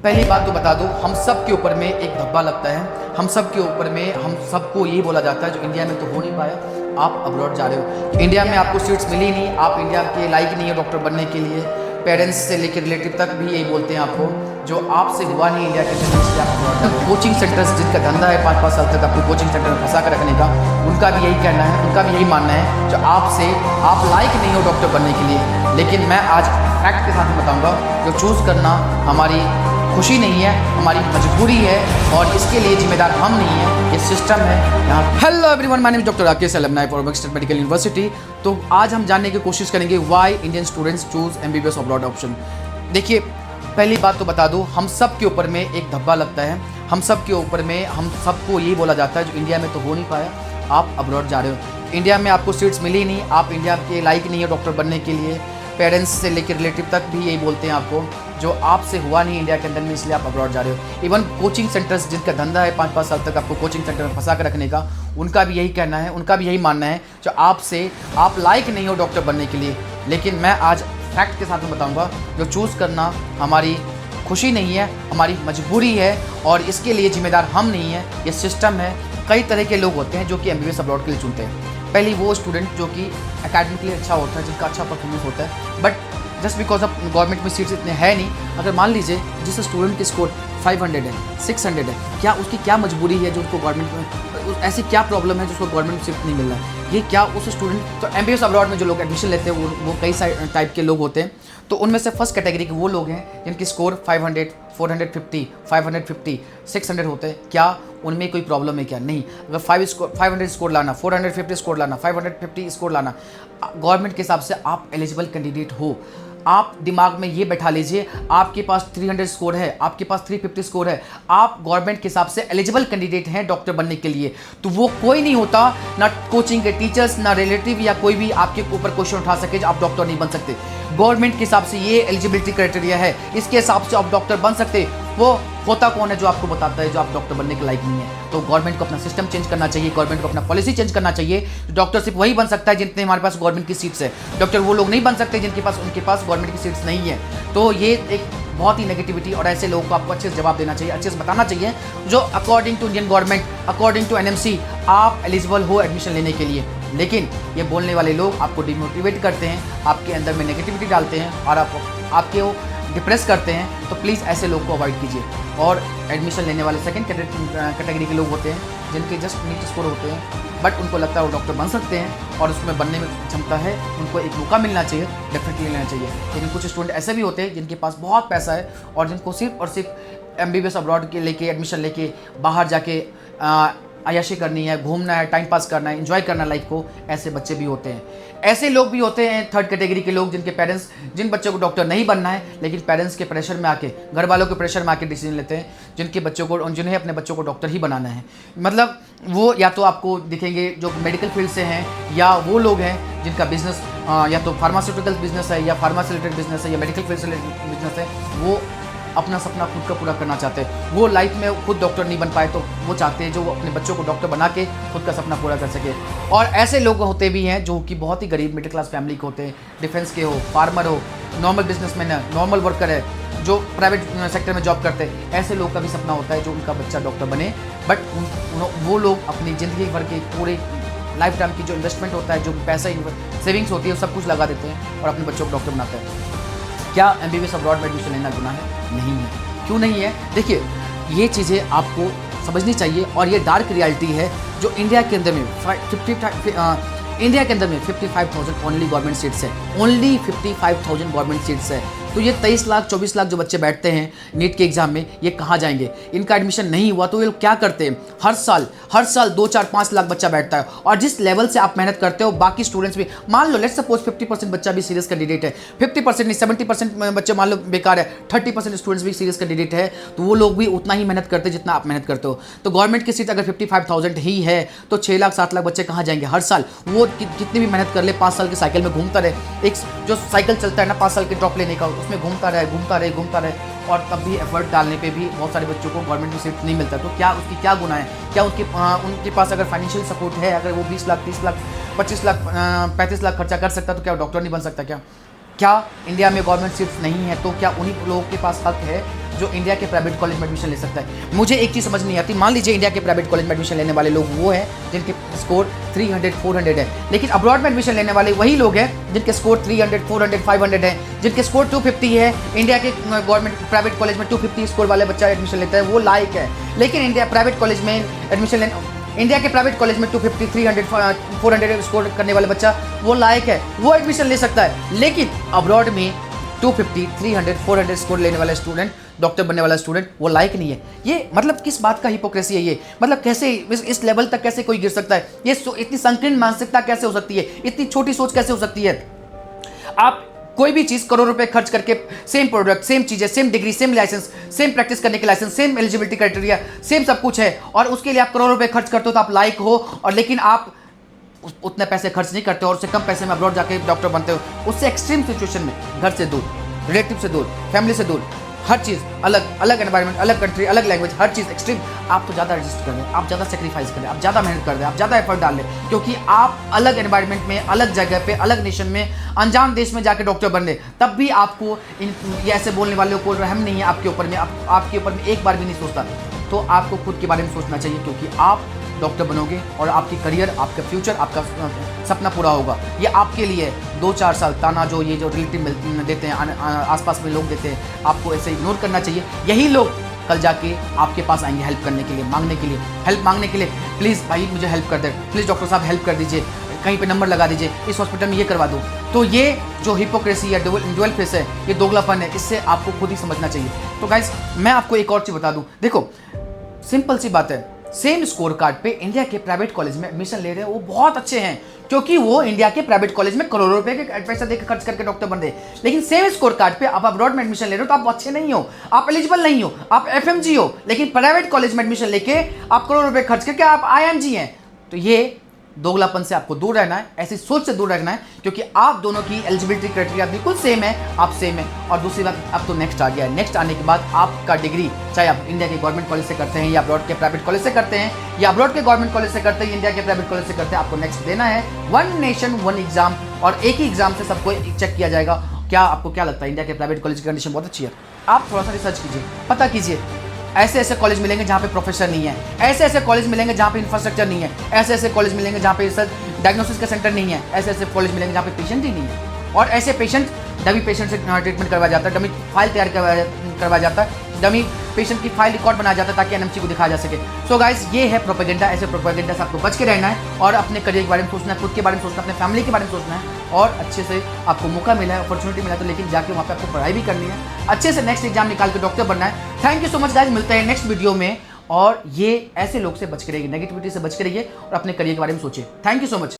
पहली बात तो बता दूं, हम सब के ऊपर में एक धब्बा लगता है। हम सब के ऊपर में हम सबको यही बोला जाता है जो इंडिया में तो हो नहीं पाया, आप अब्रॉड जा रहे हो। इंडिया में आपको सीट्स मिली नहीं, आप इंडिया के लायक नहीं है डॉक्टर बनने के लिए। पेरेंट्स से लेकर रिलेटिव तक भी यही बोलते हैं आपको, जो आपसे हुआ नहीं इंडिया के अंदर इसलिए आप अब्रॉड जा। कोचिंग सेंटर्स जिनका धंधा है 5-5 साल तक आपको कोचिंग सेंटर में फंसा कर रखने का, उनका भी यही कहना है, उनका भी यही मानना है जो आप लायक नहीं हो डॉक्टर बनने के लिए। लेकिन मैं आज फैक्ट के साथ बताऊँगा, जो चूज़ करना हमारी खुशी नहीं है, हमारी मजबूरी है, और इसके लिए जिम्मेदार हम नहीं है, ये सिस्टम है यहाँ। Hello everyone, my name is doctor Rakesh alumni for Buxar medical university. तो आज हम जानने की कोशिश करेंगे why Indian students choose MBBS abroad option. देखिए, पहली बात तो बता दूं, हम सब के ऊपर में एक धब्बा लगता है। हम सब के ऊपर में हम सबको यही बोला जाता है जो इंडिया में तो हो नहीं पाया, आप अब्रॉड जा रहे हो। इंडिया में आपको सीट्स मिली नहीं, आप इंडिया के लायक नहीं है डॉक्टर बनने के लिए। पेरेंट्स से लेकर रिलेटिव तक भी यही बोलते हैं आपको, जो आपसे हुआ नहीं इंडिया के अंदर में इसलिए आप अब्रॉड जा रहे हो। इवन कोचिंग सेंटर्स जिनका धंधा है 5-5 साल तक आपको कोचिंग सेंटर में फंसा कर रखने का, उनका भी यही कहना है, उनका भी यही मानना है जो आप लायक नहीं हो डॉक्टर बनने के लिए। लेकिन मैं आज फैक्ट के साथ में बताऊंगा, जो चूज़ करना हमारी खुशी नहीं है, हमारी मजबूरी है, और इसके लिए जिम्मेदार हम नहीं है, ये सिस्टम है। कई तरह के लोग होते हैं जो कि एमबीबीएस अब्रॉड के लिए चुनते हैं। पहली वो स्टूडेंट जो कि एकेडमिकली अच्छा होता है, जिनका अच्छा परफॉर्मेंस होता है, but just because of government में सीट्स इतने है नहीं। अगर मान लीजिए जिस स्टूडेंट की स्कोर 500 है, 600 है, क्या उसकी क्या मजबूरी है जो उसको गवर्नमेंट में, ऐसी क्या प्रॉब्लम है जो उसको गवर्नमेंट में सीट नहीं मिल रहा है, ये क्या उस स्टूडेंट। तो एमबीबीएस अब्रॉड में जो लोग एडमिशन लेते हैं वो कई टाइप के लोग होते हैं। तो उनमें से फर्स्ट कैटेगरी के वो लोग हैं जिनकी स्कोर 500, 450, 550, 600 होते हैं। क्या उनमें कोई प्रॉब्लम है क्या? नहीं। अगर 500 स्कोर लाना, 450 स्कोर लाना, 550 स्कोर लाना, गवर्नमेंट के हिसाब से आप एलिजिबल कैंडिडेट हो। आप दिमाग में ये बैठा लीजिए, आपके पास 300 स्कोर है, आपके पास 350 स्कोर है, आप गवर्नमेंट के हिसाब से एलिजिबल कैंडिडेट हैं डॉक्टर बनने के लिए। तो वो कोई नहीं होता, ना कोचिंग के टीचर्स, ना रिलेटिव या कोई भी आपके ऊपर क्वेश्चन उठा सके जो आप डॉक्टर नहीं बन सकते। गवर्नमेंट के हिसाब से ये एलिजिबिलिटी क्राइटेरिया है, इसके हिसाब से आप डॉक्टर बन सकते। वो होता कौन है जो आपको बताता है जो आप डॉक्टर बनने के लायक नहीं है? तो गवर्नमेंट को अपना सिस्टम चेंज करना चाहिए, गवर्नमेंट को अपना पॉलिसी चेंज करना चाहिए। डॉक्टर सिर्फ वही बन सकता है जितने हमारे पास गवर्नमेंट की सीट्स है। डॉक्टर वो लोग नहीं बन सकते उनके पास गवर्नमेंट की सीट्स नहीं है। तो ये एक बहुत ही नेगेटिविटी, और ऐसे लोगों को आपको अच्छे से जवाब देना चाहिए, अच्छे से बताना चाहिए जो according to Indian government, according to NMC आप एलिजिबल हो एडमिशन लेने के लिए। लेकिन ये बोलने वाले लोग आपको डिमोटिवेट करते हैं, आपके अंदर में नेगेटिविटी डालते हैं और आपके वो डिप्रेस करते हैं। तो प्लीज़ ऐसे लोग को अवॉइड कीजिए। और एडमिशन लेने वाले सेकंड कैटेगरी के लोग होते हैं जिनके जस्ट नीट स्कोर होते हैं, बट उनको लगता है वो डॉक्टर बन सकते हैं और उसमें बनने में क्षमता है, उनको एक मौका मिलना चाहिए, डेफिनेटली लेना चाहिए। लेकिन कुछ स्टूडेंट ऐसे भी होते हैं जिनके पास बहुत पैसा है और जिनको सिर्फ और सिर्फ एमबीबीएस अब्रॉड के लेके एडमिशन लेके बाहर जाके अय्याशी करनी है, घूमना है, टाइम पास करना है, एंजॉय करना है लाइफ को। ऐसे बच्चे भी होते हैं। ऐसे लोग भी होते हैं थर्ड कैटेगरी के लोग जिनके पेरेंट्स, जिन बच्चों को डॉक्टर नहीं बनना है, लेकिन पेरेंट्स के प्रेशर में आके, घर वालों के प्रेशर में आके डिसीजन लेते हैं जिन्हें अपने बच्चों को डॉक्टर ही बनाना है। मतलब वो या तो आपको दिखेंगे जो मेडिकल फील्ड से हैं, या वो लोग हैं जिनका बिजनेस या तो फार्मास्यूटिकल बिजनेस है, या फार्मा से रिलेटेड बिजनेस है, या मेडिकल फील्ड से रिलेटेड बिजनेस है। वो अपना सपना खुद का पूरा करना चाहते हैं। वो लाइफ में खुद डॉक्टर नहीं बन पाए तो वो चाहते हैं जो वो अपने बच्चों को डॉक्टर बना के खुद का सपना पूरा कर सके। और ऐसे लोग होते भी हैं जो कि बहुत ही गरीब मिडिल क्लास फैमिली के होते हैं, डिफेंस के हो, फार्मर हो, नॉर्मल बिजनेसमैन है, नॉर्मल वर्कर है, जो प्राइवेट सेक्टर में जॉब करते हैं। ऐसे लोग का भी सपना होता है जो उनका बच्चा डॉक्टर बने, बट वो लोग अपनी ज़िंदगी भर के पूरे लाइफ टाइम की जो इन्वेस्टमेंट होता है, जो पैसा सेविंग्स होती है, वो सब कुछ लगा देते हैं और अपने बच्चों को डॉक्टर बनाते हैं। क्या एमबीबीएस अब्रॉड में एडमिशन लेना गुनाह है? नहीं है। क्यों नहीं है? देखिए, ये चीज़ें आपको समझनी चाहिए, और ये डार्क रियलिटी है जो इंडिया के अंदर में 55,000 ओनली गवर्नमेंट सीट्स है, ओनली 55,000 गवर्नमेंट सीट्स है। तो ये 23 लाख 24 लाख जो बच्चे बैठते हैं नीट के एग्जाम में, ये कहाँ जाएंगे? इनका एडमिशन नहीं हुआ तो ये लोग क्या करते हैं? हर साल 2, 4, 5 लाख बच्चा बैठता है, और जिस लेवल से आप मेहनत करते हो बाकी स्टूडेंट्स भी, मान लो लेट्स सपोज 50% बच्चा भी सीरियस कैंडिडेट है, 50% नहीं 70% बच्चे मान लो बेकार है, 30% स्टूडेंट्स भी सीरियस कैंडिडेट है, तो वो लोग भी उतना ही मेहनत करते हैं जितना आप मेहनत करते हो। तो गवर्नमेंट की सीट अगर 55,000 ही है तो 6 लाख 7 लाख बच्चे कहाँ जाएंगे हर साल? वो कितनी भी मेहनत कर ले, 5 साल के साइकिल में घूमता रहे, एक जो साइकिल चलता है ना 5 साल के ड्रॉप लेने का, उसमें घूमता रहे, और तब भी एफर्ट डालने पे भी बहुत सारे बच्चों को गवर्नमेंट में सीट नहीं मिलता। तो क्या उसकी क्या गुनाह है? क्या उनके पास अगर फाइनेंशियल सपोर्ट है, अगर वो 20 लाख 30 लाख 25 लाख 35 लाख खर्चा कर सकता तो क्या डॉक्टर नहीं बन सकता? क्या इंडिया में गवर्नमेंट सीट्स नहीं है तो क्या उन्हीं लोगों के पास हक है जो इंडिया के प्राइवेट कॉलेज में एडमिशन ले सकता है। मुझे एक चीज़ समझ नहीं आती, मान लीजिए इंडिया के प्राइवेट कॉलेज में एडमिशन लेने वाले लोग वो हैं जिनके स्कोर 300 400 है, लेकिन अब्रॉड में एडमिशन लेने वाले वही लोग हैं जिनके स्कोर 300 400 500 है, जिनके स्कोर 250 है। इंडिया के गवर्नमेंट प्राइवेट कॉलेज में 250 स्कोर वाले बच्चा एडमिशन लेता है, वो लायक है। लेकिन इंडिया प्राइवेट कॉलेज में एडमिशन लेने इंडिया के प्राइवेट कॉलेज में 250 300 400 स्कोर करने वाला बच्चा वो लायक है, वो एडमिशन ले सकता है। लेकिन अब्रॉड में 250 300 400 स्कोर लेने वाला स्टूडेंट, डॉक्टर बनने वाला स्टूडेंट, वो लायक नहीं है। ये मतलब किस बात का हिपोक्रेसी है ये? मतलब कैसे इस लेवल तक कैसे कोई गिर सकता है? ये इतनी संकीर्ण मानसिकता कैसे हो सकती है? इतनी छोटी सोच कैसे हो सकती है? आप कोई भी चीज़ करोड़ रुपए खर्च करके सेम प्रोडक्ट, सेम चीज़ें, same degree, same licence, same practice करने के licence, same eligibility criteria, same सब कुछ है, और उसके लिए आप करोड़ रुपए खर्च करते हो तो आप लायक हो, और लेकिन आप उतने पैसे खर्च नहीं करते और उससे कम पैसे में अब्रॉड जाके डॉक्टर बनते हो। उससे एक्सट्रीम सिचुएशन में घर से दूर, रिलेटिव से दूर, फैमिली से दूर, हर चीज़ अलग अलग एनवायरनमेंट, अलग कंट्री, अलग लैंग्वेज, हर चीज़ एक्सट्रीम। आप तो ज़्यादा एडजस्ट कर रहे हैं, आप ज़्यादा सेक्रीफाइस कर रहे हैं, आप ज़्यादा मेहनत कर रहे हैं, आप ज़्यादा एफर्ट डाल रहे हैं, क्योंकि आप अलग एनवायरनमेंट में, अलग जगह पे, अलग नेशन में, अनजान देश में जाके डॉक्टर बन रहे। तब भी आपको ये ऐसे बोलने वालों को रहम नहीं है आपके ऊपर में, आपके ऊपर में एक बार भी नहीं सोचता। तो आपको खुद के बारे में सोचना चाहिए, क्योंकि आप डॉक्टर बनोगे और आपकी करियर, आपका फ्यूचर, आपका सपना पूरा होगा। ये आपके लिए 2-4 साल ताना जो ये जो रिलेटिव देते हैं, आसपास में लोग देते हैं, आपको ऐसे इग्नोर करना चाहिए। यही लोग कल जाके आपके पास आएंगे हेल्प करने के लिए, मांगने के लिए, हेल्प मांगने के लिए, प्लीज़ भाई मुझे हेल्प कर दे, प्लीज़ डॉक्टर साहब हेल्प कर दीजिए, कहीं पे नंबर लगा दीजिए, इस हॉस्पिटल में ये करवा दो। तो ये जो हिपोक्रेसी या डुअल फेस है, ये दोगलापन है, इससे आपको खुद ही समझना चाहिए। तो गाइस, मैं आपको एक और चीज़ बता दूँ, देखो सिंपल सी बात है, सेम स्कोर कार्ड पे इंडिया के प्राइवेट कॉलेज में एडमिशन ले रहे हैं वो बहुत अच्छे हैं, क्योंकि वो इंडिया के प्राइवेट कॉलेज में करोड़ों रुपए के पैसा देकर खर्च करके डॉक्टर बन रहे। लेकिन सेम स्कोर कार्ड पे आप अब्रॉड में एडमिशन ले रहे हो तो आप अच्छे नहीं हो, आप एलिजिबल नहीं हो, आप एफएमजी हो। लेकिन प्राइवेट कॉलेज में एडमिशन लेके आप करोड़ों रुपए खर्च करके आप आईएमजी हैं। तो ये दोगलापन से आपको दूर रहना है, ऐसी सोच से दूर रहना है, क्योंकि आप दोनों की एलिजिबिलिटी क्राइटेरिया बिल्कुल सेम है, आप सेम है। और दूसरी बात, अब तो नेक्स्ट आ गया है, नेक्स्ट आने के बाद आपका डिग्री चाहे आप इंडिया के गवर्नमेंट कॉलेज से करते हैं या अब्रॉड के प्राइवेट कॉलेज से करते हैं, या अब्रॉड के गवर्नमेंट कॉलेज से करते हैं, इंडिया के प्राइवेट कॉलेज से करते हैं, आपको नेक्स्ट देना है 1 नेशन 1 एग्जाम, और एक ही एग्जाम से सबको चेक किया जाएगा। क्या आपको क्या लगता है? इंडिया के प्राइवेट कॉलेज की कंडीशन बहुत अच्छी है। आप थोड़ा सा रिसर्च कीजिए, पता कीजिए। ऐसे ऐसे कॉलेज मिलेंगे जहाँ पे प्रोफेसर नहीं है, ऐसे ऐसे कॉलेज मिलेंगे जहाँ पे इंफ्रास्ट्रक्चर नहीं है, ऐसे ऐसे कॉलेज मिलेंगे जहाँ पे रिसर्च डायग्नोसिस का सेंटर नहीं है, ऐसे ऐसे कॉलेज मिलेंगे जहाँ पे पेशेंट ही नहीं है, और ऐसे पेशेंट डमी पेशेंट से ट्रीटमेंट करवाया जाता है, डमी फाइल तैयार करवाया जाता है, डमी पेशेंट की फाइल रिकॉर्ड बनाया जाता है ताकि एनएमसी को दिखाया जा सके। सो गाइस, ये है प्रोपेगेंडा। ऐसे प्रोपेगेंडा से आपको बच के रहना है और अपने करियर के बारे में सोचना है, खुद के बारे में सोचना है, अपने फैमिली के बारे में सोचना है, और अच्छे से आपको मौका मिला है, अपॉर्चुनिटी मिला तो लेकिन जाके वहाँ पे आपको पढ़ाई भी करनी है, अच्छे से नेक्स्ट एग्जाम निकाल के डॉक्टर बनना है। Thank you so much guys, मिलते हैं नेक्स्ट वीडियो में। और ये ऐसे लोग से बच के रहिए, नेगेटिविटी से बच के रहिए और अपने करियर के बारे में सोचिए। Thank you so much.